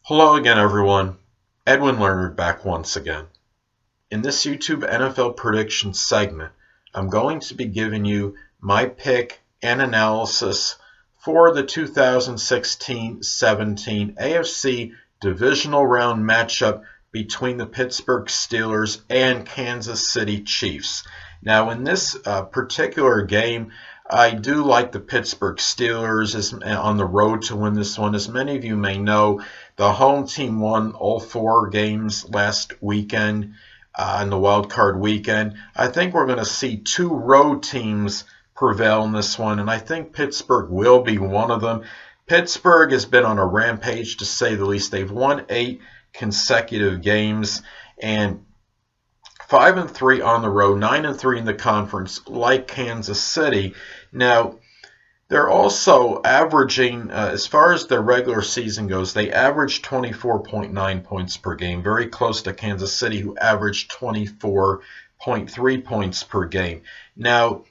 Hello again, everyone. Edwin Learnard back once again. In this YouTube NFL prediction segment, I'm going to be giving you my pick and analysis for the 2016-17 AFC Divisional Round matchup between the Pittsburgh Steelers and Kansas City Chiefs. Now, in this particular game, I do like the Pittsburgh Steelers on the road to win this one. As many of you may know, the home team won all four games last weekend in the wild card weekend. I think we're going to see two road teams prevail in this one, and I think Pittsburgh will be one of them. Pittsburgh has been on a rampage, to say the least. They've won 8 consecutive games, and 5-3 on the road, 9-3 in the conference, like Kansas City. Now, they're also averaging, as far as their regular season goes, they average 24.9 points per game, very close to Kansas City, who averaged 24.3 points per game. Now,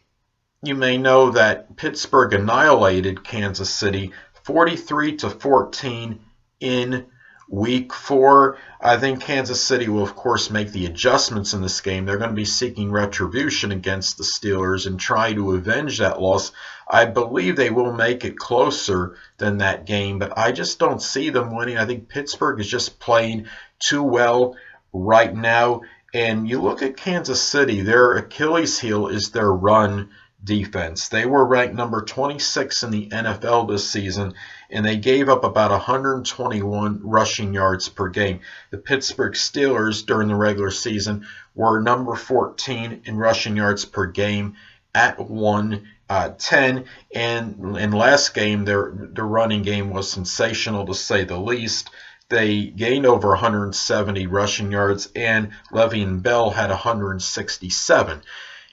you may know that Pittsburgh annihilated Kansas City 43-14 in Week 4. I think Kansas City will, of course, make the adjustments in this game. They're going to be seeking retribution against the Steelers and try to avenge that loss. I believe they will make it closer than that game, but I just don't see them winning. I think Pittsburgh is just playing too well right now. And you look at Kansas City, their Achilles heel is their run defense. They were ranked number 26 in the NFL this season, and they gave up about 121 rushing yards per game. The Pittsburgh Steelers during the regular season were number 14 in rushing yards per game at 110, and in last game their running game was sensational, to say the least. They gained over 170 rushing yards, and Le'Veon Bell had 167.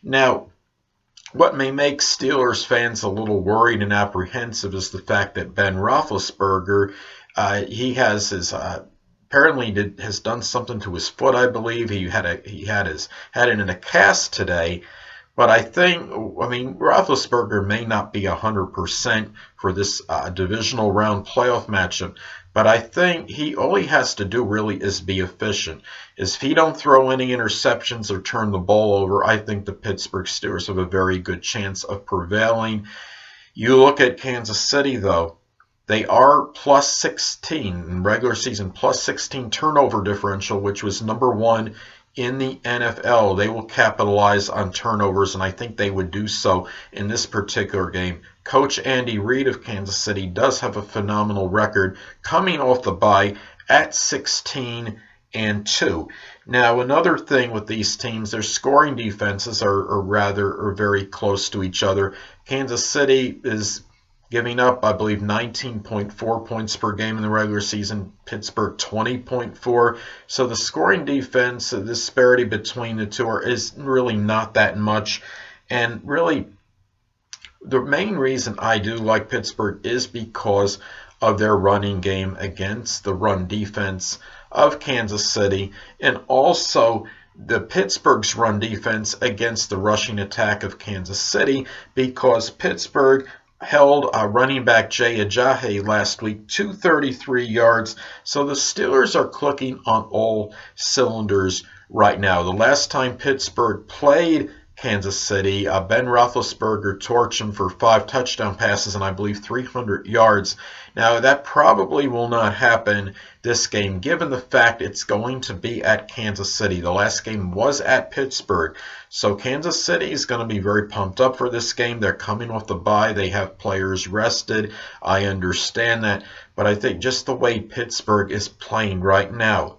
Now, what may make Steelers fans a little worried and apprehensive is the fact that Ben Roethlisberger, he has his apparently has done something to his foot. I believe he had it in a cast today. But I mean, Roethlisberger may not be 100% for this divisional round playoff matchup. But I think all he has to do really is be efficient. If he don't throw any interceptions or turn the ball over, I think the Pittsburgh Steelers have a very good chance of prevailing. You look at Kansas City, though. They are plus 16 in regular season, plus 16 turnover differential, which was number 1 in the NFL. They will capitalize on turnovers, and I think they would do so in this particular game. Coach Andy Reid of Kansas City does have a phenomenal record coming off the bye at 16-2. Now, another thing with these teams, their scoring defenses are very close to each other. Kansas City is giving up, I believe, 19.4 points per game in the regular season. Pittsburgh, 20.4. So the scoring defense, the disparity between the two is really not that much. And really, the main reason I do like Pittsburgh is because of their running game against the run defense of Kansas City, and also the Pittsburgh's run defense against the rushing attack of Kansas City, because Pittsburgh held running back Jay Ajayi last week 233 yards. So the Steelers are clicking on all cylinders right now. The last time Pittsburgh played Kansas City, Ben Roethlisberger torched him for 5 touchdown passes and I believe 300 yards. Now, that probably will not happen this game, given the fact it's going to be at Kansas City. The last game was at Pittsburgh. So Kansas City is going to be very pumped up for this game. They're coming off the bye. They have players rested. I understand that. But I think just the way Pittsburgh is playing right now,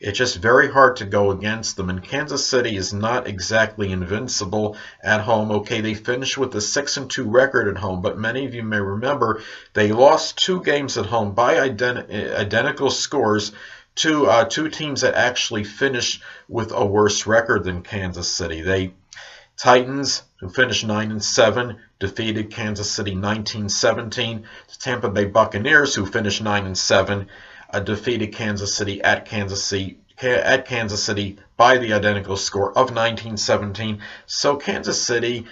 it's just very hard to go against them. And Kansas City is not exactly invincible at home. Okay, they finished with a 6-2 record at home, but many of you may remember they lost 2 games at home by identical scores to two teams that actually finished with a worse record than Kansas City. Titans, who finished 9-7, defeated Kansas City 19-17. The Tampa Bay Buccaneers, who finished 9-7, defeated Kansas City at Kansas City by the identical score of 19-17. So Kansas City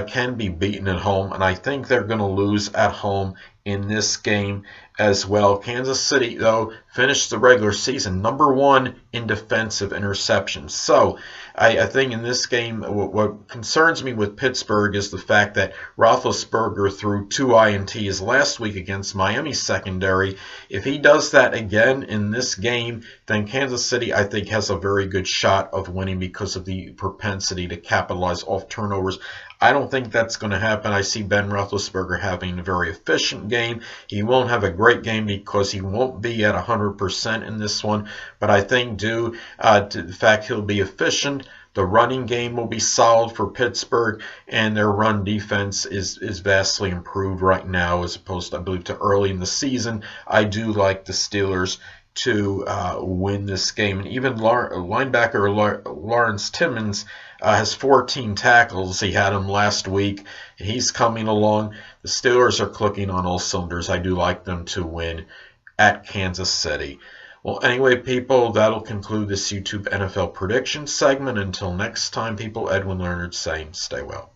can be beaten at home, and I think they're going to lose at home in this game as well. Kansas City, though, finished the regular season #1 in defensive interceptions. So I think in this game, what concerns me with Pittsburgh is the fact that Roethlisberger threw 2 INTs last week against Miami's secondary. If he does that again in this game, then Kansas City, I think, has a very good shot of winning because of the propensity to capitalize off turnovers. I don't think that's going to happen. I see Ben Roethlisberger having a very efficient game. He won't have a great game because he won't be at 100% in this one, but I think due to the fact he'll be efficient, the running game will be solid for Pittsburgh, and their run defense is vastly improved right now as opposed to, I believe, to early in the season. I do like the Steelers to win this game. And even linebacker Lawrence Timmons has 14 tackles. He had him last week. He's coming along. The Steelers are clicking on all cylinders. I do like them to win at Kansas City. Well, anyway, people, that'll conclude this YouTube NFL prediction segment. Until next time, people, Edwin Learnard saying stay well.